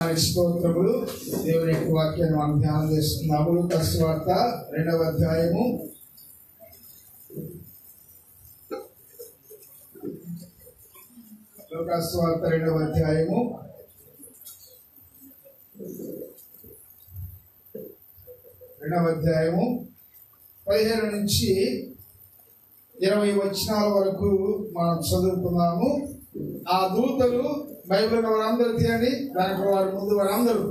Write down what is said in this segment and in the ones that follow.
నామానికి స్తోత్రములు. దేవుని యొక్క వాక్యాన్ని మనం ధ్యానం చేస్తున్నాము. లూకా సువార్త 2వ అధ్యాయము 15 నుంచి 20 వచనాల వరకు మనం చదువుకున్నాము. ఆ దూతలు బైబిల్ వారందరూ తీయండి. దానికి వారి ముందు వారందరూ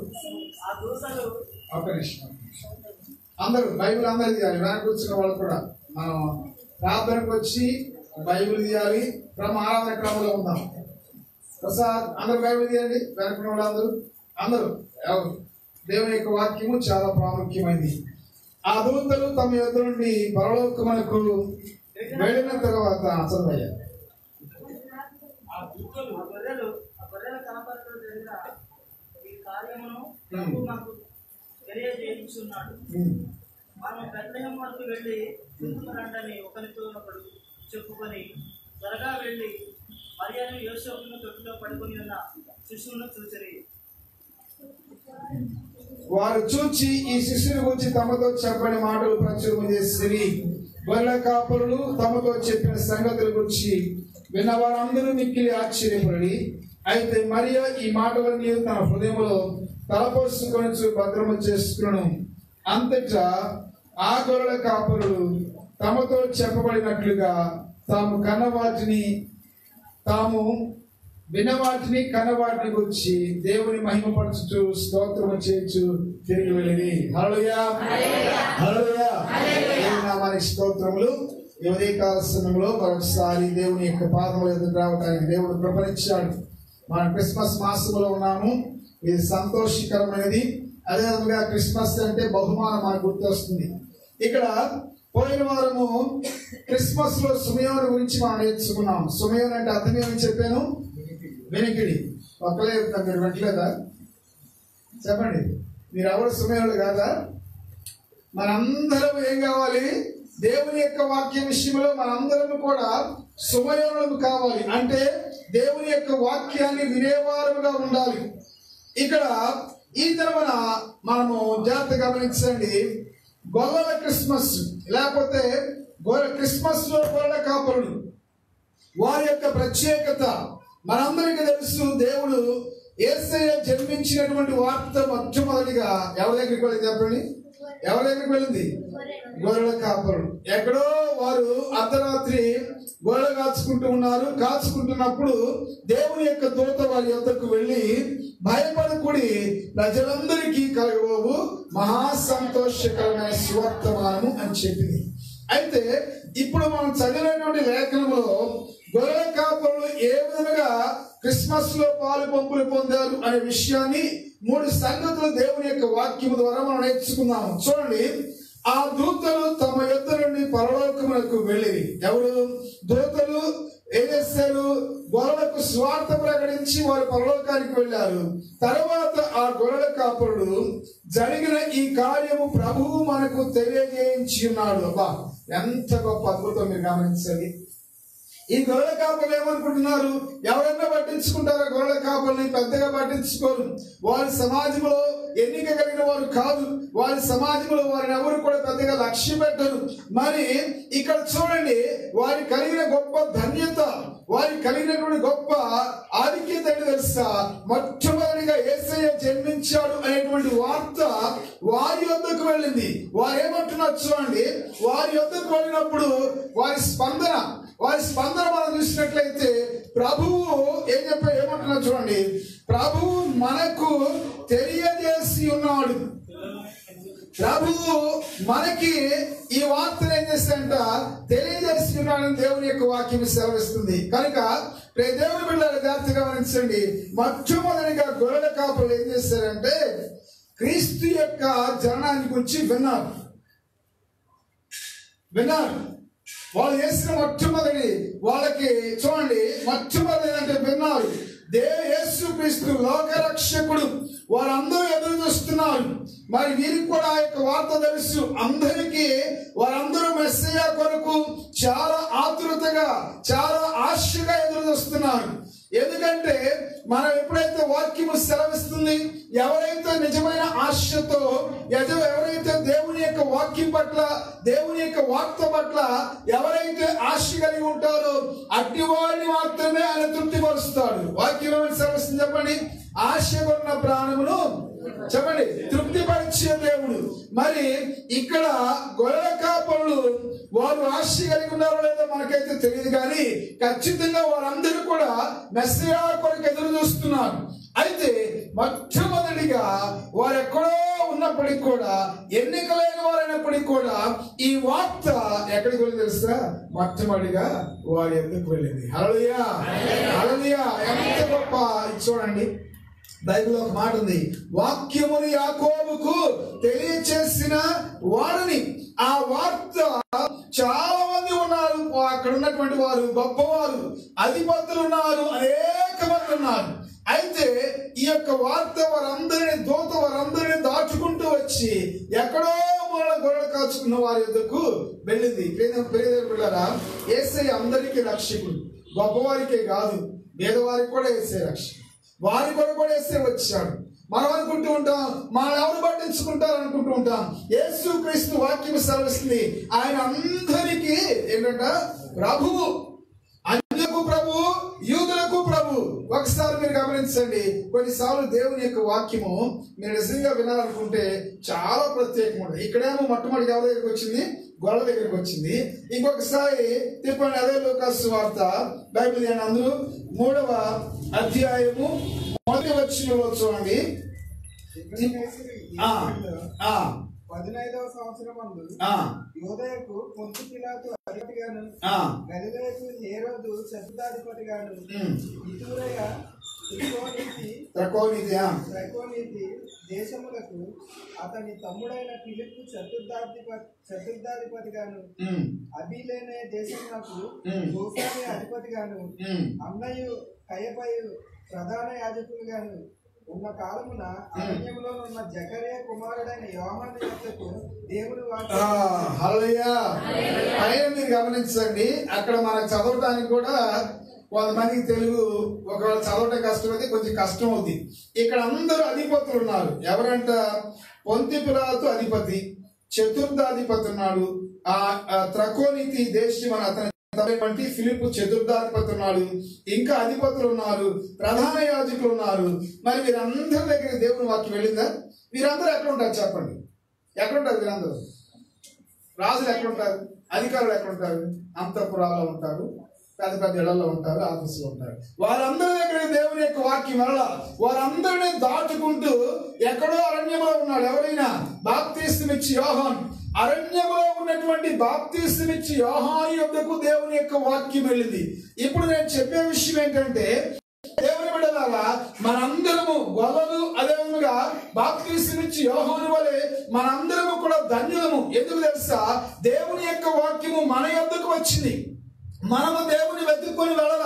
ఒక నిమిషం అందరూ బైబిల్ అందరూ తీయాలి. వెనక కూర్చున్న వాళ్ళు కూడా మనం ప్రార్థనకు వచ్చి బైబిల్ తీయాలి. ఆరాధన క్రమంలో ఉందాం. ప్రసాద్ అందరూ బైబిల్ తీయండి. వెనక వాళ్ళందరూ అందరూ దేవుని యొక్క వాక్యము చాలా ప్రాముఖ్యమైనది. ఆ దూతలు తమ యొద్ద నుండి పరలోకమునకు వెళ్ళిన తర్వాత చదవయ్యారు. మనం బెత్లెహేము వరకు వెళ్ళి రండని ఒకరితో ఒకడు చెప్పుకొని త్వరగా వెళ్ళి మరియను యోసేపును తొట్టిలో పడుకొని ఉన్న శిశువును చూసిరి. వారు చూచి ఈ శిష్యుని గురించి తమతో చెప్పని మాటలు ప్రచురము చేసిరి. గొర్రెల కాపరులు తమతో చెప్పిన సంగతుల గురించి విన్న వారందరూ మిక్కిలి ఆశ్చర్యపడి, అయితే మరియ ఈ మాటలన్నీ తన హృదయంలో తలపోసుకొని భద్రము చేసుకును. అంతటా ఆ గొర్రెల కాపరులు తమతో చెప్పబడినట్లుగా తాము విన్నవాటిని కన్నవాటిని గురించి దేవుని మహిమపరచుచు స్తోత్రము చేయొచ్చు తిరిగి వెళ్ళింది. హల్లెలూయా హల్లెలూయా. దేవుని నామానికి స్తోత్రములు. ఈ ఉదయకాల సమయంలో మరొకసారి దేవుని యొక్క పాదముల ఎదురు రావడానికి దేవుడు కృపనిచ్చాడు. మనం క్రిస్మస్ మాసంలో ఉన్నాము. ఇది సంతోషకరమైనది. అదేవిధంగా క్రిస్మస్ అంటే బహుమానం మనకు గుర్తొస్తుంది. ఇక్కడ పోయిన వారము క్రిస్మస్ లో సుమయోను గురించి మనం నేర్చుకున్నాం. సుమయోను అంటే అర్థం ఏమని చెప్పాను? వెనికిడి. ఒక్కలే మీరు వెంటలేదా? చెప్పండి, మీరు ఎవరు సుమయోనులు కాదా? మనందరం ఏం కావాలి? దేవుని యొక్క వాక్య విషయంలో మనందరం కూడా సుమయోనులు కావాలి. అంటే దేవుని యొక్క వాక్యాన్ని వినేవారుగా ఉండాలి. ఇక్కడ ఈ తరమున మనము జాగ్రత్త గమనించండి. గొర్రెల క్రిస్మస్ లేకపోతే క్రిస్మస్ లో గొర్రెల కాపరులు వారి యొక్క ప్రత్యేకత మనందరికీ తెలుసు. దేవుడు యేసయ్య జన్మించినటువంటి వార్త మొట్టమొదటిగా ఎవరి దగ్గరికి వెళ్ళింది? చెప్పండి, ఎవరి దగ్గరికి వెళ్ళింది? గొర్రెల కాపరులు. ఎక్కడో వారు అర్ధరాత్రి గొర్రెలు కాచుకుంటున్నప్పుడు దేవుని యొక్క దూత వారి యొద్దకు వెళ్ళి, భయపడకుడి, ప్రజలందరికీ కలగబోవు మహా సంతోషకరమైన సువర్తమానము అని చెప్పింది. అయితే ఇప్పుడు మనం చదివినటువంటి లేఖనంలో గొర్రెల కాపరులు ఏ విధంగా క్రిస్మస్ లో పాలు పంపులు పొందారు అనే విషయాన్ని 3 సంగతులు దేవుని యొక్క వాక్యం ద్వారా మనం నేర్చుకున్నాము. చూడండి, ఆ దూతలు తమ యొద్ద నుండి పరలోకమునకు వెళ్ళిరి. ఎవరు? దూతలు ఏం చేశారు? గొర్రెలకు స్వార్థ ప్రకటించి వారు పరలోకానికి వెళ్ళారు. తర్వాత ఆ గొర్రెల కాపరుడు జరిగిన ఈ కార్యము ప్రభువు మనకు తెలియజేయించి ఉన్నాడు. అబ్బా, ఎంత గొప్ప అద్భుతం! మీరు గమనించండి. ఈ గొర్రెల కాపరులు ఏమనుకుంటున్నారు? ఎవరన్నా పట్టించుకుంటారా? గొర్రెల కాపరుని పెద్దగా పట్టించుకోరు. వారి సమాజంలో ఎన్నిక కలిగిన వారు కాదు. వారి సమాజంలో వారిని ఎవరు కూడా పెద్దగా లక్ష్య పెట్టరు. మరి ఇక్కడ చూడండి, వారి కలిగిన గొప్ప ధన్యత, వారి కలిగినటువంటి గొప్ప ఆధిక్యత ఏంటి తెలుసా? మొట్టమొదటిగా యేసయ్య జన్మించాడు అనేటువంటి వార్త వారి వద్దకు వెళ్ళింది. వారు ఏమంటున్నారు చూడండి. వారి వద్దకు వెళ్ళినప్పుడు వారి స్పందన మనం చూసినట్లయితే ప్రభువు ఏమంటున్నారు చూడండి. ప్రభువు మనకు తెలియజేసి ఉన్నాడు. ప్రభువు మనకి ఈ వార్తను ఏం చేస్తాడంట? తెలియజేసి ఉన్నాడని దేవుని యొక్క వాక్యం సెలవిస్తుంది. కనుక దేవుని బిడ్డలు జాగ్రత్తగా గమనించండి. మొట్టమొదటిగా గొర్రెల కాపరులు ఏం చేశారంటే క్రీస్తు యొక్క జననాన్ని గురించి విన్నారు. వాళ్ళు చేసిన మొట్టమొదటి వాళ్ళకి చూడండి, మొట్టమొదటి అంటే విన్నారు. యేసు క్రీస్తు లోకరక్షకుడు, వారందరూ ఎదురు చూస్తున్నారు. మరి వీరికి కూడా ఆ యొక్క వార్త తెలుసు. అందరికీ వారందరూ మెస్సయ్య కొరకు చాలా ఆతృతగా, చాలా ఆశగా ఎదురు చూస్తున్నారు. ఎందుకంటే మనం ఎప్పుడైతే వాక్యము సెలవిస్తుంది, ఎవరైతే నిజమైన ఆశతో ఎవరైతే దేవుని యొక్క వాక్యం పట్ల, దేవుని యొక్క వార్త పట్ల ఎవరైతే ఆశ కలిగి ఉంటారో అట్టి వారిని మాత్రమే ఆయన తృప్తిపరుస్తాడు. వాక్యం సెలవిస్తుంది చెప్పండి, ఆశ కొన్న ప్రాణమును చెప్పండి తృప్తిపరిచే దేవుడు. మరి ఇక్కడ గొర్రెల కాపరులు వారు ఆశ కలిగి ఉన్నారో లేదో మనకైతే తెలియదు, కానీ ఖచ్చితంగా వారందరూ కూడా మెస్సియా కొరకు ఎదురు చూస్తున్నారు. అయితే మొట్టమొదటిగా వారు ఎక్కడో ఉన్నప్పటికీ కూడా, ఎన్నికలైన వారైనప్పటికీ కూడా ఈ వార్త ఎక్కడికి వెళ్ళి తెలుసా? మొట్టమొదటిగా వారి ఎందుకు వెళ్ళింది. హల్లెలూయా, హల్లెలూయా. ఎంత గొప్ప! చూడండి, బైబిల్లో ఒక మాట ఉంది, వాక్యమును యాకోబుకు తెలియచేసిన వారిని. ఆ వార్త చాలా మంది ఉన్నారు, అక్కడ ఉన్నటువంటి వారు గొప్పవారు, అధిపతులు ఉన్నారు, అనేక మంది ఉన్నారు. అయితే ఈ యొక్క వార్త వారందరినీ దాచుకుంటూ వచ్చి ఎక్కడో మూల గొర్రెలు కాచుకున్న వారి యొద్దకు వెళ్ళింది. ప్రియదేవులారా, యేసయ్య అందరికీ రక్షకుడు, గొప్పవారికే కాదు, పేదవారికి కూడా యేసయ్య రక్షకుడు. వారి కొరకు కూడా యేసయ్య వచ్చాడు. మనం అనుకుంటూ ఉంటాం, మనం ఎవరు పట్టించుకుంటారు అనుకుంటూ ఉంటాం. యేసు క్రీస్తు వాక్యం సెలవిస్తుంది, ఆయన అందరికీ ఏంటంట ప్రభువు, అన్యులకు ప్రభువు, యూదులకు ప్రభువు. ఒకసారి మీరు గమనించండి, కొన్నిసార్లు దేవుని యొక్క వాక్యము మీరు నిజంగా వినాలనుకుంటే చాలా ప్రత్యేకంగా ఉంటుంది. ఇక్కడేమో మొట్టమొదటి ఎవరి దగ్గరికి వచ్చింది? గొర్రెల దగ్గరికి వచ్చింది. ఇంకొకసారి తిప్పండి, అదే లూకాసు వార్త బైబిల్ అందరూ 3వ అధ్యాయము 1వ వచనంలో చూడండి. 15వ సంవత్సరమందు యూదయకు పొంతు పిలాతు అధిపతిగాను, గలిలయకు హేరోదు శతాధిపతిగాను, ఇతూరయ త్రకోనీతి దేశములకు అతని తమ్ముడైన ఫిలిప్పు చతుర్థాధిపతిగాను, అబీలేనే దేశములకు హోసాని అధిపతిగాను, అన్నయు కయపయు ప్రధాన యాజకులుగాను ఉన్న కాలమున అరణ్యములో ఉన్న జకరియా కుమారుడైన యోహాను యొద్దకు దేవుడు హల్లెలూయా. మీరు గమనించండి, అక్కడ మనకు చదవటానికి కూడా కొంతమందికి తెలుగు ఒకవేళ చదవటం కష్టమైతే కొంచెం కష్టం అవుతుంది. ఇక్కడ అందరూ అధిపతులు ఉన్నారు. ఎవరంట? పొంతి పిలాతు అధిపతి, చతుర్థాధిపతి ఉన్నాడు, త్రకోనీతి దేశం అని అతని ఫిలిప్పు చతుర్థాధిపతి ఉన్నాడు, ఇంకా అధిపతులు ఉన్నారు, ప్రధాన యాజకులు ఉన్నారు. మరి వీరందరి దగ్గర దేవుని వాక్యం వెళ్ళిందా? వీరందరూ ఎక్కడ ఉంటారు చెప్పండి? ఎక్కడుంటారు వీరందరూ? రాజులు ఎక్కడుంటారు? అధికారులు ఎక్కడుంటారు? అంతఃపురాల్లో ఉంటారు, పెద్ద పెద్ద ఇళ్లలో ఉంటారు, ఆఫీసులో ఉంటారు. వారందరి దగ్గర దేవుని యొక్క వాక్యం వల్ల వారందరినీ దాటుకుంటూ ఎక్కడో అరణ్యంలో ఉన్నాడు. ఎవరైనా? బాప్తిస్మమిచ్చి యోహాను. అరణ్యంలో ఉన్నటువంటి బాప్తిస్మమిచ్చి యోహాను యొద్దకు దేవుని యొక్క వాక్యం వెళ్ళింది. ఇప్పుడు నేను చెప్పే విషయం ఏంటంటే, దేవుని బిడ్డలారా, మనందరము గొల్లలు, అదేవిధంగా బాప్తిస్మమిచ్చి యోహాను వలె మనందరము కూడా ధన్యులము. ఎందుకు తెలుసా? దేవుని యొక్క వాక్యము మన యొద్దకు వచ్చింది. మనము దేవుని వెతుక్కొని వెళ్ళాల.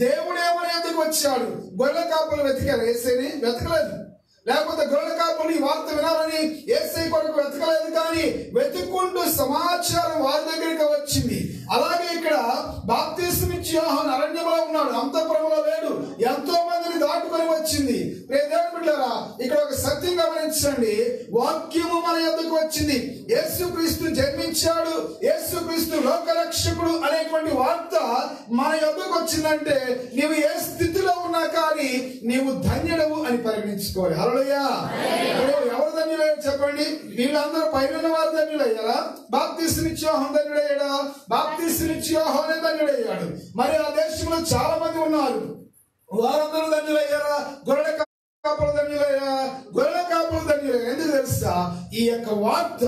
దేవుడు ఏమని ఎందుకు వచ్చాడు? గొర్రెల కాపులు వెతికారు, యేసయ్యని వెతకలేదు. లేకపోతే గొర్రెల కాపులు ఈ వార్త వినాలని యేసయ్య కొరకు వెతకలేదు, కానీ వెతుక్కుంటూ సమాచారం వారి దగ్గరికి వచ్చింది. అలాగే ఇక్కడ బాప్తిస్మమిచ్చి యోహాను అరణ్యంలో ఉన్నాడు, అంతఃపురంలో లేడు, ఎంతో మందిని దాటుకొని వచ్చింది. దేవుని బిడ్డలారా, ఇక్కడ ఒక సత్యం గమనించండి, వాక్యము మన యొద్దకు వచ్చింది. యేసుక్రీస్తు జన్మించాడు, యేసుక్రీస్తు లోకరక్షకుడు అనేటువంటి వార్త మన యొద్దకు వచ్చిందంటే నీవు ఏ స్థితిలో ఉన్నా కానీ నీవు ధన్యుడవు అని పరిగణించుకోవాలి. హల్లెలూయా. ఎవరు ధన్యులయ్యారు చెప్పండి? వీళ్ళందరూ పైన వారు ధన్యులయ్యారా? బాప్తిస్మమిచ్చి యోహాను ధన్యుడయ్యాడా? బాప్తిస్మమిచ్చి యోహానే ధన్యుడయ్యాడు. మరి ఆ దేశంలో చాలా మంది ఉన్నారు, వారందరూ ధన్యులయ్యారా? గొర్రెల కాపులు ధన్యులయ్యారా? గొర్రెల కాపులు ధన్యులయ్యారు. ఎందుకు తెలుసా? ఈ యొక్క వార్త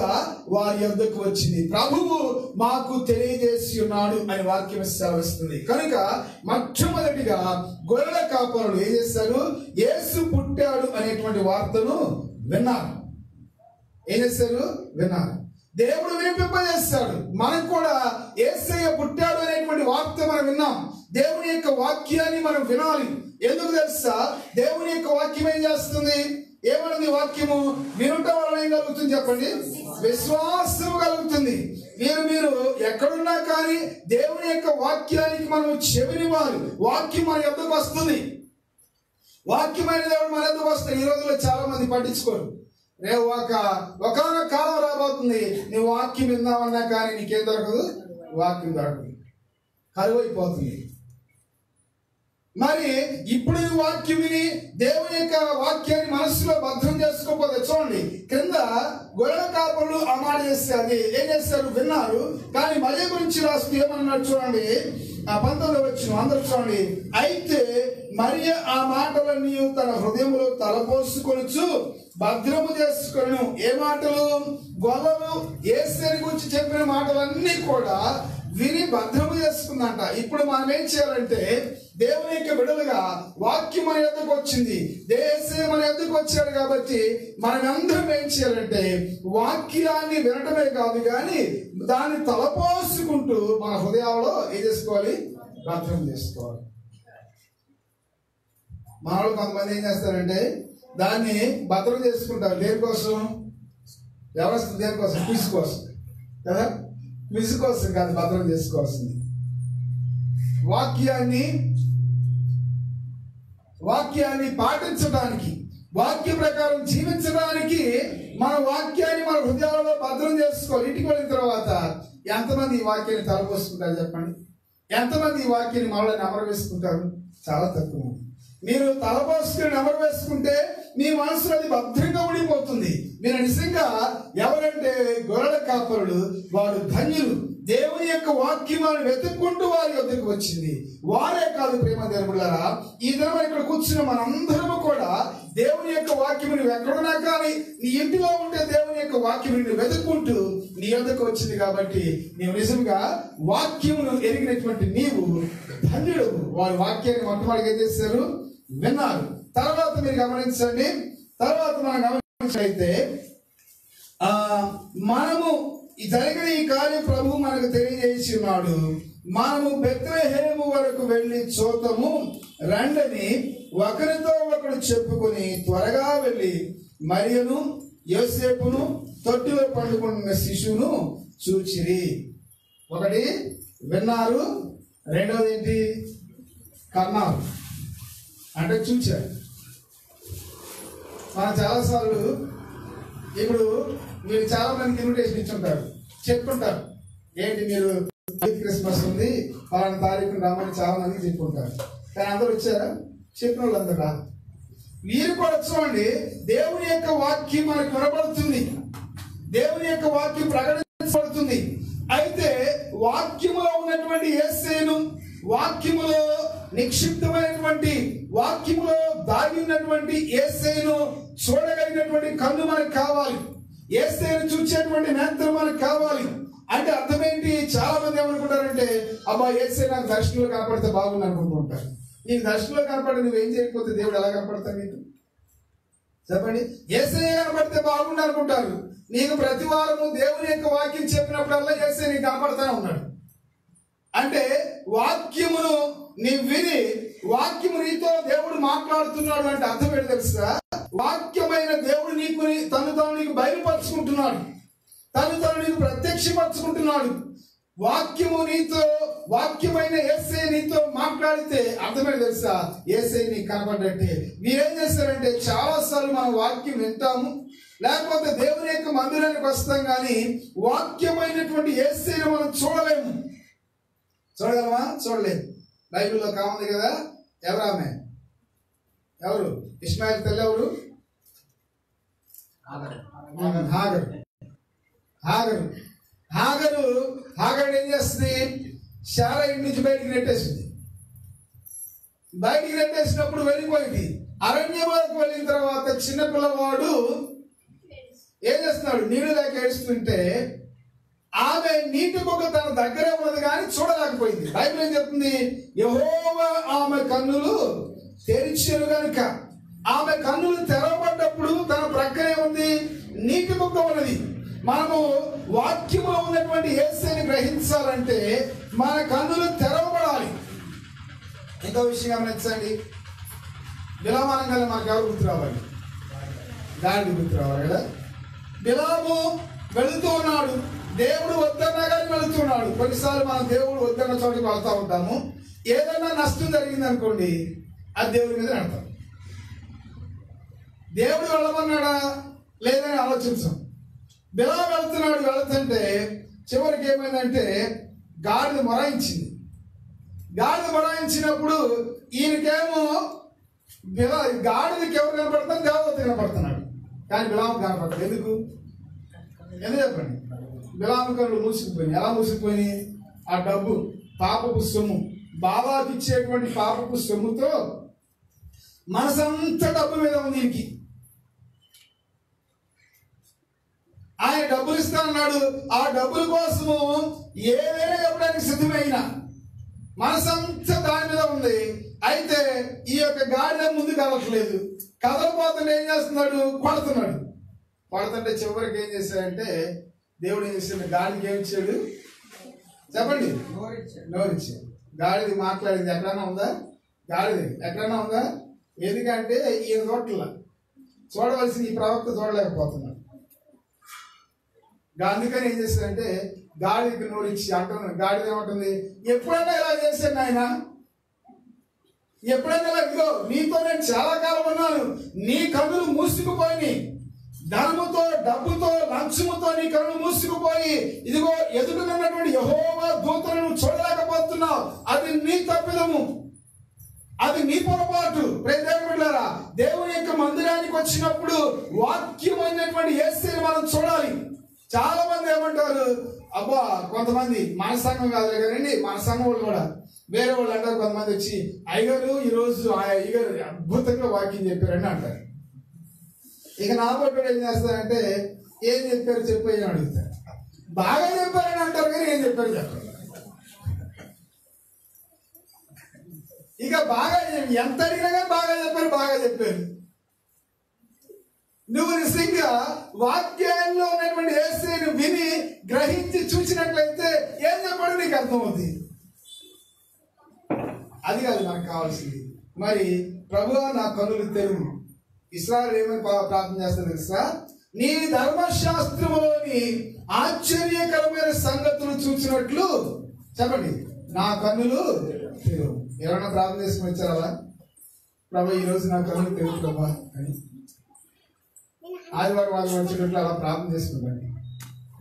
వారి యొద్దకు వచ్చింది, ప్రభువు మాకు తెలియజేసి ఉన్నాడు అని వాక్యం సెలవిస్తుంది. కనుక మొట్టమొదటిగా గొర్రెల కాపరులు ఏం చేశారు? యేసు పుట్టాడు అనేటువంటి వార్తను విన్నారు. ఏం చేశారు? విన్నారు. దేవుడు వినిపింపజేస్తాడు. మనకు కూడా యేసయ్య పుట్టాడు అనేటువంటి వార్త మనం విన్నాం. దేవుని యొక్క వాక్యాన్ని మనం వినాలి. ఎందుకు తెలుసా? దేవుని యొక్క వాక్యం ఏం చేస్తుంది? ఏమన్నది వాక్యము? వినుట వలన ఏం కలుగుతుంది చెప్పండి? విశ్వాసం కలుగుతుంది. మీరు ఎక్కడున్నా కానీ దేవుని యొక్క వాక్యానికి మనం చెవినివ్వాలి. వాక్యం మన యొద్దకు వస్తుంది. వాక్యమైన దేవుడు మన యొద్దకు వస్తుంది. ఈ రోజుల్లో చాలా మంది పట్టించుకోరు. రేపు ఒకనొక కాలం రాబోతుంది, నువ్వు వాక్యం విందామన్నా కానీ నీకేం దొరకదు, వాక్యం దొరకదు, కరువు అయిపోతుంది. మరి ఇప్పుడు ఈ వాక్యం విని దేవుని యొక్క వాక్యాన్ని మనసులో భద్రం చేసుకోకపోతే, చూడండి క్రింద గొర్రెల కాపరులు ఆ మాట చేస్తే అది ఏం చేస్తారు? విన్నారు. కానీ మరియ గురించి రాస్తూ ఏమన్నాడు చూడండి, 19వ వచనం అందరూ చూడండి. అయితే మరియ ఆ మాటలన్నీ తన హృదయంలో తలపోసుకొనుచు భద్రము చేసుకొను. ఏ మాటలు? గొల్లలు యేసుని గురించి చెప్పిన మాటలన్నీ కూడా విని భద్రము చేసుకుందంట. ఇప్పుడు మనం ఏం చేయాలంటే, దేవుని యొక్క బిడ్డలుగా వాక్యం మన యొద్దకు వచ్చింది, యేసే మన యొద్దకు వచ్చాడు కాబట్టి మనమందరం ఏం చేయాలంటే వాక్యాన్ని వినటమే కాదు కానీ దాన్ని తలపోసుకుంటూ మన హృదయాల్లో ఏం చేసుకోవాలి? భద్రం చేసుకోవాలి. మనవాళ్ళు కొంతమంది ఏం చేస్తారంటే దాన్ని భద్రం చేసుకుంటారు. దేనికోసం? వ్యవస్థ దేనికోసం? క్విజ్ కోసం కదా, క్విజ్ కోసం కాదు భద్రం చేసుకోవాల్సింది. వాక్యాన్ని పాటించడానికి, వాక్య ప్రకారం జీవించడానికి మన వాక్యాన్ని మన హృదయాలలో భద్రం చేసుకోవాలి. ఇంటికి వెళ్ళిన తర్వాత ఎంతమంది ఈ వాక్యాన్ని తలపోసుకుంటారు చెప్పండి? ఎంతమంది ఈ వాక్యాన్ని మనలో నెమరు వేసుకుంటారు? చాలా తక్కువ. మీరు తలపోసుకుని నెమరు వేసుకుంటే మీ మనసులో అది భద్రంగా ఉండిపోతుంది. మీరు నిజంగా ఎవరంటే గొర్రెల కాపరులు, వారు ధన్యులు. దేవుని యొక్క వాక్యమాన్ని వెతుక్కుంటూ వారి వద్దకు వచ్చింది. వారే కాదు ప్రేమ దేవుళ్ళారా, ఈ దినం ఇక్కడ కూర్చున్న మనందరము కూడా దేవుని యొక్క వాక్యము నువ్వు ఎక్కడున్నా కానీ నీ ఇంటిలో ఉంటే దేవుని యొక్క వాక్యము నువ్వు వెతుక్కుంటూ నీ వద్దకు వచ్చింది. కాబట్టి నీవు నిజంగా వాక్యమును ఎరిగినటువంటి నీవు ధన్యుడు. వారి వాక్యాన్ని మొట్టమొదటిగా ఏం చేశారు? విన్నారు. తర్వాత మీరు గమనించండి, తర్వాత మనం గమనించినట్లయితే మనము జరిగిన ఈ కార్యం ప్రభు మనకు తెలియజేసి ఉన్నాడు. మనము బెత్లెహేము వరకు వెళ్ళి చూద్దాము రండని ఒకరితో ఒకడు చెప్పుకొని త్వరగా వెళ్ళి మరియను యోసేపును తొట్టిలో పండుకున్న శిశువును చూచిరి. ఒకటి విన్నారు, రెండోది ఏంటి? కన్నారు, అంటే చూచారు. మనం చాలాసార్లు ఇప్పుడు మీరు చాలా మందికి ఇన్విటేషన్ ఇచ్చుంటారు, చెప్పుకుంటారు. ఏంటి మీరు క్రిస్మస్ ఉంది పలానా తారీఖున రామని చాలా మందికి చెప్పుకుంటారు. కానీ అందరూ వచ్చారా? చెప్పిన వాళ్ళు అందరూ రాదు. మీరు కూడా చూడండి, దేవుని యొక్క వాక్యం మనకు వినపడుతుంది, దేవుని యొక్క వాక్యం ప్రకటించబడుతుంది. అయితే వాక్యములో ఉన్నటువంటి యేసేను, వాక్యములో నిక్షిప్తమైనటువంటి, వాక్యములో దాగి ఉన్నటువంటి యేసేను చూడగలిగినటువంటి కన్ను మనకు కావాలి. యేసేను చూసేటువంటి నేత్రం మనకు కావాలి. అంటే అర్థం ఏంటి? చాలా మంది ఏమనుకుంటారంటే, అబ్బా యేసే నాకు దర్శనంలో కనపడితే బాగుంది అనుకుంటుంటారు. నీకు దర్శనంలో కనపడి నువ్వేం చేయకపోతే దేవుడు ఎలా కనపడతాడు నీకు? చెప్పండి. యేసే కనపడితే బాగుండు అనుకుంటారు. నీకు ప్రతి వారము దేవుని యొక్క వాక్యం చెప్పినప్పుడల్లా యేసే నీకు కనపడతానే ఉన్నాడు. అంటే వాక్యమును నీ విని, వాక్యము నీతో దేవుడు మాట్లాడుతున్నాడు అంటే అర్థం ఏంటి తెలుసా? వాక్యమైన దేవుడు నీకు తను నీకు బయలుపరుచుకుంటున్నాడు, తను నీకు ప్రత్యక్షపరుచుకుంటున్నాడు. వాక్యము నీతో, వాక్యమైన యేసే నీతో మాట్లాడితే అర్థమేంటి తెలుసా? యేసే నీకు కనపడ్డట్టే. మీరేం చేస్తారంటే చాలా సార్లు మనం వాక్యం వింటాము, లేకపోతే దేవుని యొక్క మందిరానికి వస్తాం, కానీ వాక్యమైనటువంటి యేసేని మనం చూడలేము. చూడగలమా? చూడలేదు. బైబిల్లో కామంది కదా, ఎవరామె? ఎవరు? ఇష్మాయిల్ తల్లి ఎవరు? హాగరు ఏం చేస్తుంది? శారా ఇంటి నుంచి బయటికి నెట్టేసింది. బయటికి నెట్టేసినప్పుడు వెళ్ళిపోయింది. అరణ్యంలోకి వెళ్ళిన తర్వాత చిన్నపిల్లవాడు ఏం చేస్తున్నాడు? నీళ్లు లేక ఏడుస్తుంటే ఆమె నీటి బొగ్గ తన దగ్గరే ఉన్నది కానీ చూడలేకపోయింది. బైబిల్ ఏం చెప్తుంది? యెహోవా ఆమె కన్నులు తెరిచెను గనుక. ఆమె కన్నులు తెరవబడ్డప్పుడు తన ప్రక్కనే ఉంది, నీటి బొగ్గ ఉన్నది. మనము వాక్యములో ఉన్నటువంటి యేసుని గ్రహించాలంటే మన కన్నులు తెరవబడాలి. ఇంకో విషయం గమనించండి, బిలామానంగా మాకు ఎవరు గుర్తు రావాలి? గాడిద గుర్తు రావాలి కదా. బిలాము వెళుతూ ఉన్నాడు, దేవుడు వద్దన్నా కానీ వెళుతున్నాడు. కొన్నిసార్లు మనం దేవుడు వద్దన్న చోటికి వెళ్తూ ఉంటాము. ఏదైనా నష్టం జరిగింది అనుకోండి, అది దేవుడి మీద నడతాం. దేవుడు వెళ్ళమన్నాడా లేదని ఆలోచించాం. బిలాము వెళుతున్నాడు, వెళుతుంటే చివరికి ఏమైందంటే గాడిద మొరాయించింది. గాడిద మొరాయించినప్పుడు ఈయనకేమో గాడిదకి ఎవరు కనపడతారు? దేవదూత కనపడుతున్నాడు, కానీ బిలాము కనపడతాడు. ఎందుకు చెప్పండి? బిలాము కనులు మూసుకుపోయి. ఎలా మూసుకుపోయి? ఆ డబ్బు, పాపపు సొమ్ము, బాబాకి ఇచ్చేటువంటి పాపపు సొమ్ముతో మనసంతా డబ్బు మీద ఉంది ఈయనకి. ఆయన డబ్బులు ఇస్తానన్నాడు. ఆ డబ్బుల కోసము ఏదైనా చెప్పడానికి సిద్ధమైన మనసంతా దాని మీద ఉంది. అయితే ఈ యొక్క గాడిద ముందు కదలట్లేదు. కదలపోతుంటే ఏం చేస్తున్నాడు? కొడుతున్నాడు. కొడుతుంటే చివరికి ఏం చేశాడంటే దేవుడు ఏం చేశాడు? గాడికి ఏమి ఇచ్చాడు చెప్పండి? నోరిచ్చాడు. గాడిది మాట్లాడింది ఎక్కడన్నా ఉందా? గాడిది ఎక్కడన్నా ఉందా? ఎందుకంటే ఈయన చూడవలసిన ఈ ప్రవక్త చూడలేకపోతున్నాడు. అందుకని ఏం చేశాడంటే గాడికి నోరిచ్చి అంటున్నాడు. గాడిద ఏమంటుంది? ఎప్పుడైనా ఇలా చేశాను ఆయన, ఎప్పుడైనా ఇలా, ఇదిగో నీతో నేను చాలా కాలం ఉన్నాను, నీ కన్నులు మూసుకుపోయి, ధనముతో డబ్బుతో లంచముతో నీ కన్నులు మూసుకుపోయి, ఇదిగో ఎదుగుతున్నటువంటి యెహోవా దూతలను చూడలేకపోతున్నావు. అది నీ తప్పిదము, అది నీ పొరపాటు. ప్రియదేవులారా, దేవుని యొక్క మందిరానికి వచ్చినప్పుడు వాక్యమైనటువంటి యేసుని మనం చూడాలి. చాలా మంది ఏమంటారు? అబ్బా, కొంతమంది మన సంఘం కాదు కదండి, మన సంఘం వాళ్ళు కూడా వేరే వాళ్ళు అంటారు. కొంతమంది వచ్చి అయ్యగారు ఈరోజు అయ్యగారు అద్భుతంగా వాక్యం చెప్పారని అంటారు. ఇక నా పట్టు ఏం చేస్తారంటే ఏం చెప్పారు చెప్పు అని అడుగుతారు. బాగా చెప్పారని అంటారు కానీ ఏం చెప్పారు చెప్పారు. ఇక బాగా ఎంత అడిగినా బాగా చెప్పారు. నువ్వు నిజంగా వాక్యాల్లో ఉన్నటువంటి యేసుని విని గ్రహించి చూసినట్లయితే ఏం చెప్పాడు నీకు అర్థమవుతుంది. అది కాదు మనకు కావాల్సింది. మరి ప్రభువా నా కన్నులు తెరువు. ఇశ్రాయేలు ఏమని ప్రార్థన చేస్తారు తెలుసా? నీ ధర్మశాస్త్రములోని ఆశ్చర్యకరమైన సంగతులు చూసినట్లు చెప్పండి నా కన్నులు తెరువు. ఎవరైనా ప్రార్థన చేసుకుని వచ్చారా? ప్రభు ఈరోజు నా కన్నులు తెరువు ప్రభా అని ఆదివారం వచ్చేటట్లు అలా ప్రార్థన చేసుకుంటాను.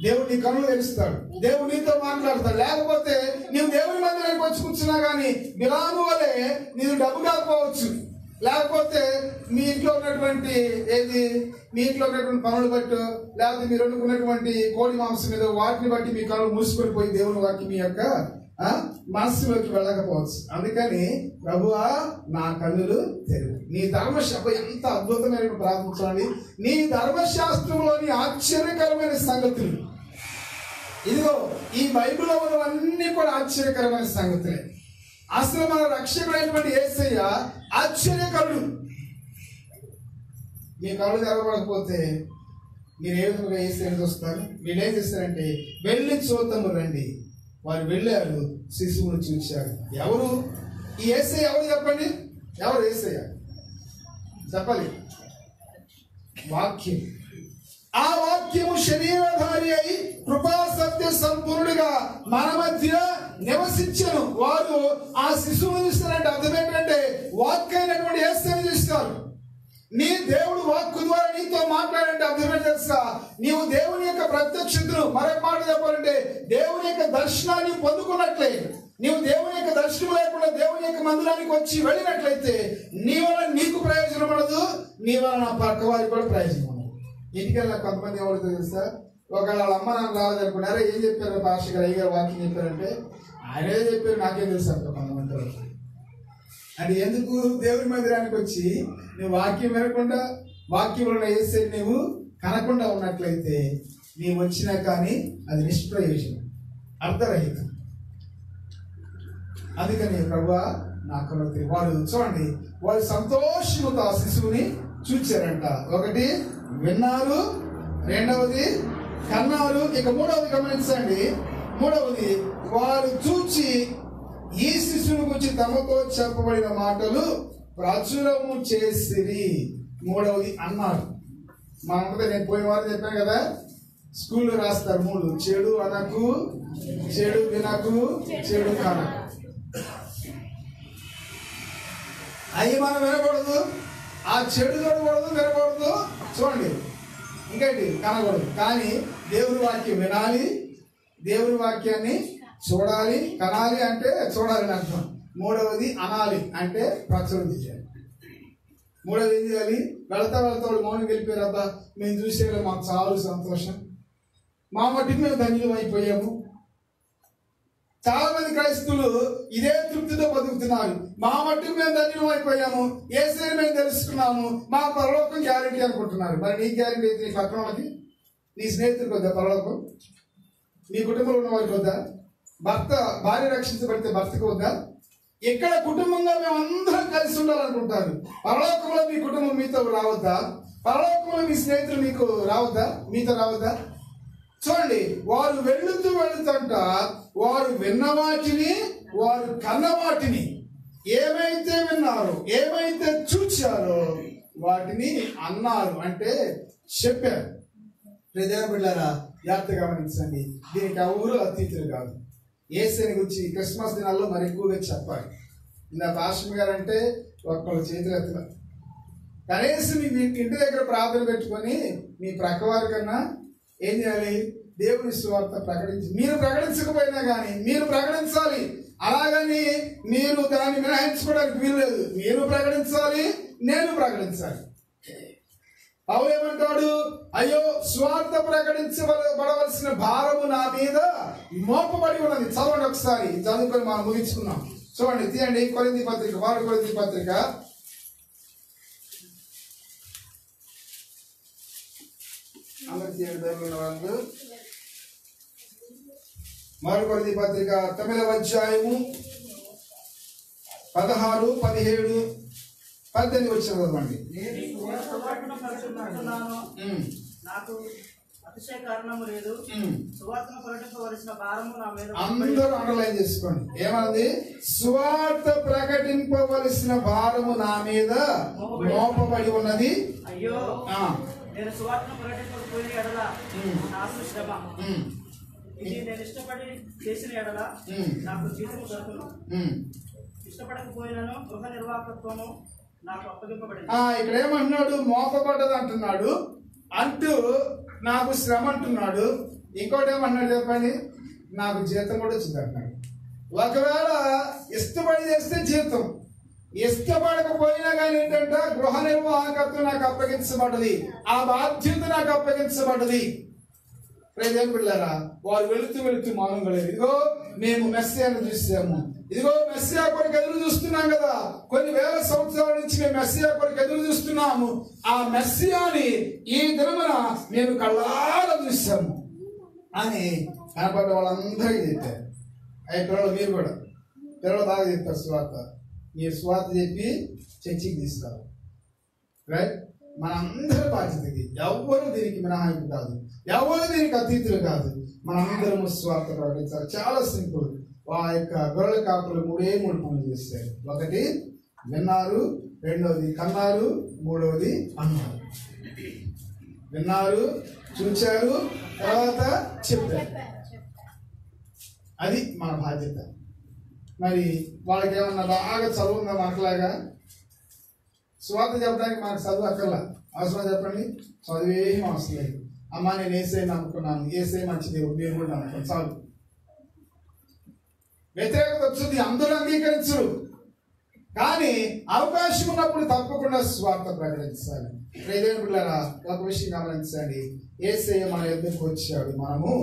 దేవుడు నీ కన్నులు తెరుస్తాడు, దేవుడు నీతో మాట్లాడతాడు. లేకపోతే నీవు దేవుని మందిరానికి వచ్చి కూర్చున్నా కానీ బిలాము వలె నీకు డబ్బు కాకపోవచ్చు, లేకపోతే మీ ఇంట్లో ఉన్నటువంటి పనులు బట్టి, లేకపోతే మీరు వండుకున్నటువంటి కోడి మాంసం మీద వాటిని బట్టి మీ కన్నులు మూసుకొని పోయి దేవుని వాక్యం మీ యొక్క మనస్సులోకి వెళ్ళకపోవచ్చు. అందుకని ప్రభువా నా కన్నులు తెరువు. నీ ధర్మశాస్త్రం ఎంత అద్భుతమైన ప్రార్థించండి. నీ ధర్మశాస్త్రంలోని ఆశ్చర్యకరమైన సంగతులు, ఇదిగో ఈ బైబిల్లో ఉన్నవన్నీ కూడా ఆశ్చర్యకరమైన సంగతులే. అసలు మన రక్షకుడైనటువంటి యేసయ్య ఆశ్చర్యకరుడు. మీ కళ్ళు తెరవకపోతే మీరు ఏ విధంగా యేసయ్యని చూస్తారు? మీరు ఏం చేస్తారంటే వెళ్ళి చూద్దాము రండి. వారు వెళ్ళారు, శిశువును చూశారు. ఎవరు ఈ యేసయ్య? ఎవరు చెప్పండి? ఎవరు యేసయ్య చెప్పాలి? వాక్యం. ఆ వాక్యము శరీరధారి అయి కృపా సత్య సంపూర్ణుడిగా మన మధ్య నివసించను. వారు ఆ శిశువును చూస్తారంటే అర్థం ఏంటంటే వాక్యమైనటువంటి యేసయ్యని చూస్తారు. నీ దేవుడు వాక్కు ద్వారా నీతో మాట్లాడంటే అర్థమే తెలుసా? నీవు దేవుని యొక్క ప్రత్యక్షతను, మరొక మాట చెప్పాలంటే దేవుని యొక్క దర్శనాన్ని పొందుకున్నట్లే. నీవు దేవుని యొక్క దర్శనం లేకుండా దేవుని యొక్క మందిరానికి వచ్చి వెళ్ళినట్లయితే నీ వల్ల నీకు ప్రయోజనం ఉండదు, నీ వల్ల నా పక్క వారికి కూడా ప్రయోజనం ఉండదు. ఇంటికెళ్ళిన కొంతమంది ఎవరు తెలుసా? ఒకవేళ వాళ్ళ అమ్మ నాన్న రాలేదనుకున్నారా? ఏం చెప్పారు భాష గారు, అయ్యగారు వాక్యం చెప్పారంటే ఆయనే చెప్పారు నాకేం తెలుసు అంట కొంతమంది. అది ఎందుకు? దేవుని మందిరానికి వచ్చి నువ్వు వాక్యం వినకుండా వాక్యంలో వేస్తే నువ్వు కనకుండా ఉన్నట్లయితే నీవు వచ్చినా కానీ అది నిష్ప్రయోజనం, అర్థరహితం. అందుకని ప్రభువా నా కన్నులు. వారు చూడండి, వారు సంతోషముతో ఆ శిశువుని చూచారంట. ఒకటి విన్నారు, రెండవది కన్నారు. ఇక మూడవది గమనించండి. మూడవది వారు చూచి ఈ శిశువుని గురించి తమతో చెప్పబడిన మాటలు ప్రచురము చేసిరి. మూడవది అన్నారు. మా ఉంటుంది, నేను పోయిన వారు చెప్పాను కదా, స్కూల్లో రాస్తారు 3: చెడు అనకు, చెడు వినకు, చెడు కనకు. అవి మనం వినకూడదు, ఆ చెడు చూడకూడదు, వినకూడదు, చూడండి ఇంకేంటి కనకూడదు. కానీ దేవుని వాక్యం వినాలి, దేవుని వాక్యాన్ని చూడాలి. కనాలి అంటే చూడాలని అర్థం. మూడవది అనాలి అంటే ప్రచురణ చేయాలి. మూడవది ఏం చేయాలి? వెళ్తా వాళ్ళు మౌనం వెళ్ళిపోయారు. అబ్బా మేము చూసేలా మాకు చాలా సంతోషం, మా మట్టికి మేము ధన్యులం అయిపోయాము. చాలా మంది క్రైస్తవులు ఇదే తృప్తితో బతుకుతున్నారు. మా మట్టికి మేము ధన్యులం అయిపోయాము, యేసుని మేము తెలుసుకున్నాము, మా పరలోకం గ్యారెంటీ అనుకుంటున్నారు. మరి నీ గ్యారెంటీ అయితే నీ పక్కన వాళ్ళకి, నీ స్నేహితుడికి వద్దా పరలోకం? నీ కుటుంబంలో ఉన్న వారికి వద్దా? భార్య రక్షించబడితే భర్తకు వద్దా? ఇక్కడ కుటుంబంగా మేము అందరం కలిసి ఉండాలనుకుంటారు. పరలోకంలో మీ కుటుంబం మీతో రావద్దా? పరలోకంలో మీ స్నేహితులు మీకు రావద్దా, మీతో రావద్దా? చూడండి, వారు వెళుతుంట వారు విన్న వాటిని, వారు కన్న వాటిని, ఏమైతే విన్నారో, ఏమైతే చూచారో వాటిని అన్నారు, అంటే చెప్పారు. ప్రజల బిడ్డారా, జాగ్రత్తగా గమనించండి. దీనికి ఎవరు అతీతులు కాదు. యేసుని గురించి క్రిస్మస్ దినాల్లో మరి ఎక్కువగా చెప్పాలి. ఇందా పాస్టర్ గారు అంటే ఒక్కళ్ళ చేతులు ఎత్తల. కనీసం మీ ఇంటి దగ్గర ప్రార్థన పెట్టుకొని మీ ప్రక్క వారి కన్నా ఏం చేయాలి? దేవుని సువార్త ప్రకటించి, మీరు ప్రకటించకపోయినా కానీ మీరు ప్రకటించాలి. అలాగని మీరు దాన్ని మినహాయించుకోవడానికి వీలు లేదు. మీరు ప్రకటించాలి, నేను ప్రకటించాలి. పౌలు ఏమంటాడు? అయ్యో, స్వార్థ ప్రకటించబడవలసిన భారము నా మీద మోపబడి ఉన్నది. చదవండి ఒకసారి, చదువుకొని మనం ముగించుకున్నాం. చూడండి, తీయండి కొరింథీ పత్రిక, 1 కొరింథీ పత్రిక 1 కొరింథీ పత్రిక 9వ అధ్యాయము 16, 17, 18 వచ్చిన చదవండి. నాకు అతిశయ కారణము లేదు, సువార్తను ప్రకటింపవలసిన భారము నా మీద. అందరూ అండర్లైన్ చేసుకోండి. ఏమన్నది? సువార్త ప్రకటింపవలసిన భారము నా మీద మోపబడి ఉన్నది. అయ్యో, నేను సువార్తను ప్రకటింపకపోయిన ఎడల నాకు శ్రమ. ఇది నేను ఇష్టపడి చేసిన ఎడల నాకు జీవితం దొరకను. ఇష్టపడకపోయినాను గృహ నిర్వాహకత్వము నాకు అప్పగింపబడింది. ఇక్కడ ఏమంటున్నాడు? మోపబడ్డది అంటున్నాడు, అంటూ నాకు శ్రమ అంటున్నాడు. ఇంకోటి ఏమన్నాడు చెప్పండి? నాకు జీతం కూడా వచ్చింది అంటున్నాడు. ఒకవేళ ఇష్టపడి చేస్తే జీతం, ఇష్టపడకపోయినా కానీ ఏంటంటే గృహ నిర్వాహకత్వం నాకు అప్పగించబడ్డది, ఆ బాధ్యత నాకు అప్పగించబడ్డది. ప్రజలు పిల్లరా, వారు వెళుతూ మౌనం కలేదు. ఇదిగో మేము మెస్సియాను చూసాము, ఇదిగో మెస్సియా కొరకు ఎదురు చూస్తున్నాం కదా, కొన్ని వేల సంవత్సరాల నుంచి మేము మెస్సియా కొరకు ఎదురు చూస్తున్నాము. ఆ మెస్సియాని ఈ దినమున మేము కళ్ళారా చూసాము అని కనపడ్డ వాళ్ళందరికీ చెప్పారు. అయ్యే పిల్లలు, మీరు కూడా పిల్లలు బాగా చెప్తారు స్వార్థ. మీరు స్వార్థ చెప్పి చర్చికి తీస్తారు, రైట్? మనందరి బాధ్యతకి, ఎవరు దీనికి మినహాయింపు కాదు, ఎవరు దీనికి అతీతులు కాదు. మనందరం స్వార్థ ప్రకటించాలి. చాలా సింపుల్. ఆ యొక్క గొర్రెల కాపులు 3 పనులు చేశారు. ఒకటి విన్నారు, రెండవది కన్నారు, మూడవది అన్నారు. విన్నారు, చూచారు, తర్వాత చెప్పారు. అది మన బాధ్యత. మరి వాళ్ళకి ఏమన్నా బాగా చదువు ఉందా మనకులాగా? స్వార్థ చెప్పడానికి మనకు చదువు అక్కర్లా. అవసరం చెప్పండి? చదువేం అవసరం లేదు. అమ్మా నేను ఏసై నమ్ముకున్నాను, ఏసై మంచి దేవుడు, మీరు కూడా నమ్ముకున్నాను, చాలు. వ్యతిరేకత వచ్చింది, అందరూ అంగీకరించరు. కానీ అవకాశం ఉన్నప్పుడు తప్పకుండా స్వార్థ ప్రకటించాలి. ప్రియదేవులారా, ఒక విషయం గమనించండి. యేసయ్య మన ఎదురుకు వచ్చాడు, మనము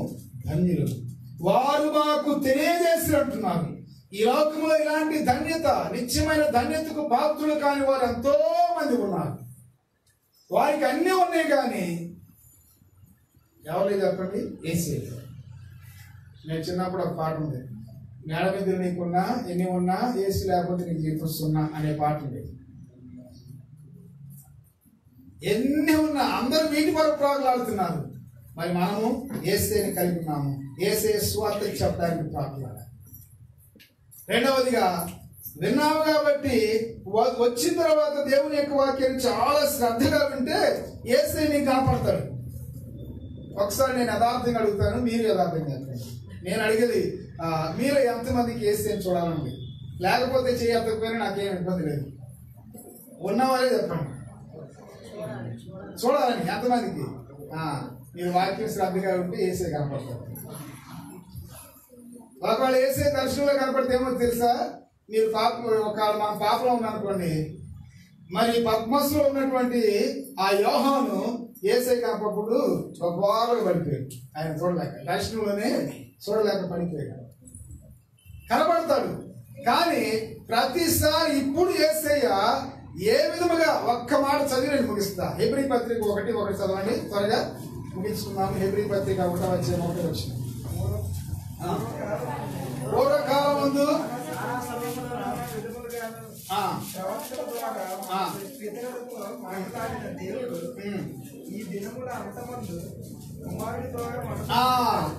ధన్యులు. వారు మాకు తెలియజేసినట్టున్నారు. ఈ లోకంలో ఇలాంటి ధన్యత, నిత్యమైన ధన్యతకు పాత్రులు కాని వారు ఎంతో మంది ఉన్నారు. వారికి అన్నీ ఉన్నాయి, కానీ ఎవరు చెప్పండి? యేసయ్య. నేను చిన్నప్పుడు ఒక పాట ఉంది, మేడ మీద నీకున్నా ఎన్ని ఉన్నా యేసు లేకపోతే నీకు జీవితం సున్నా అనే పాట ఉండేది. ఎన్ని ఉన్నా అందరూ వీటి వరకు ప్రాకులాడుతున్నారు. మరి మనము యేసయ్యని కలిగి ఉన్నాము. యేసయ్య స్వార్థ చెప్పడానికి ప్రాకులాడాలి. రెండవదిగా విన్నాము కాబట్టి వచ్చిన తర్వాత దేవుని యొక్క వాక్యాన్ని చాలా శ్రద్ధగా వింటే యేసయ్య నీకు కనపడతాడు. ఒకసారి నేను యథార్థంగా అడుగుతాను, మీరు యథార్థంగా చెప్పండి. నేను అడిగేది మీరు ఎంతమందికి యేసయ్యని చూడాలండి? లేకపోతే చేయకపోయినా నాకేం ఇబ్బంది లేదు. ఉన్నవారే చెప్పండి, చూడాలని ఎంతమందికి? మీరు వాక్యం శ్రద్ధగా ఉంటే యేసయ్య కనపడతారు. ఒకవేళ యేసయ్య దర్శనంలో కనపడితే ఏమో తెలుసా? మీరు ఒకవేళ మన పాపలో ఉన్నారనుకోండి, మరి పద్మస్లో ఉన్నటువంటి ఆ యోహాను యేసయ్య కనపప్పుడు ఒక వారం పడిపోయాడు. ఆయన చూడలేక, దర్శనంలోనే చూడలేక పడిపోయాడు. కనపడతాడు కానీ ప్రతిసారి ఇప్పుడు యేసయ్య ఏ విధముగా ఒక్క మాట చదివి ముగిస్తా. హెబ్రీ పత్రిక 1:1 చదవండి, త్వరగా ముగించుకున్నాము. హెబ్రీ పత్రిక 1:1 వచ్చింది. పూర్వకాలం ముందు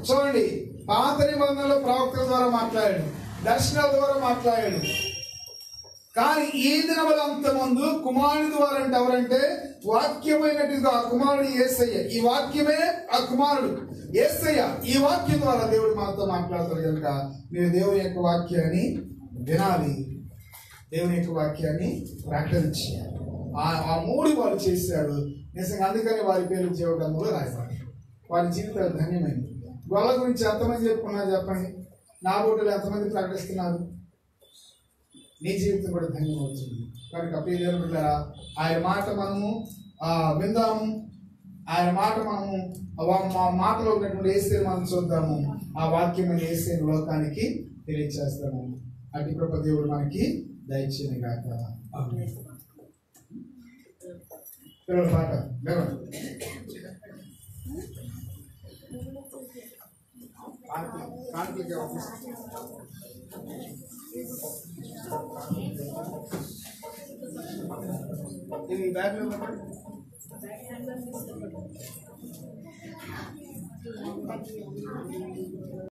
చూడండి, పాత నిబంధనలో ప్రవక్తల ద్వారా మాట్లాడాడు, దర్శనాల ద్వారా మాట్లాడాడు. కానీ ఈ దినముల అంతమందు కుమారుని ద్వారా అంటే ఎవరంటే వాక్యమైనట్టుగా ఆ కుమారుడు యేసయ్య. ఈ వాక్యమే ఆ కుమారుడు యేసయ్య. ఈ వాక్యం ద్వారా దేవుడు మనతో మాట్లాడతాడు కనుక మీరు దేవుని యొక్క వాక్యాన్ని వినాలి, దేవుని యొక్క వాక్యాన్ని ప్రకటించాలి. ఆ మూడు వారు చేశారు నిజంగా. అందుకని వారి పేరు జీవగ్రంథంలో రాయబడి వారి జీవితాలు ధన్యమైంది. గొల్ల గురించి ఎంతమంది చెప్పుకున్నారు చెప్పండి? నా బోటులు ఎంతమంది ప్రకటిస్తున్నారు? నీ జీవితం కూడా ధన్యమవుతుంది. కనుక ప్రియదేవుని బిడ్డలారా, ఆయన మాట మనము విందాము, ఆయన మాట మనము మా మాటలో ఉన్నటువంటి యేసయ్యను మనం చూద్దాము. ఆ వాక్యమైన యేసయ్యను లోకానికి తెలియజేస్తాము. అటు కృప దేవుడు మనకి దయచేయను గాక. పిల్లల పాట ఇది బ్యాగ్ లో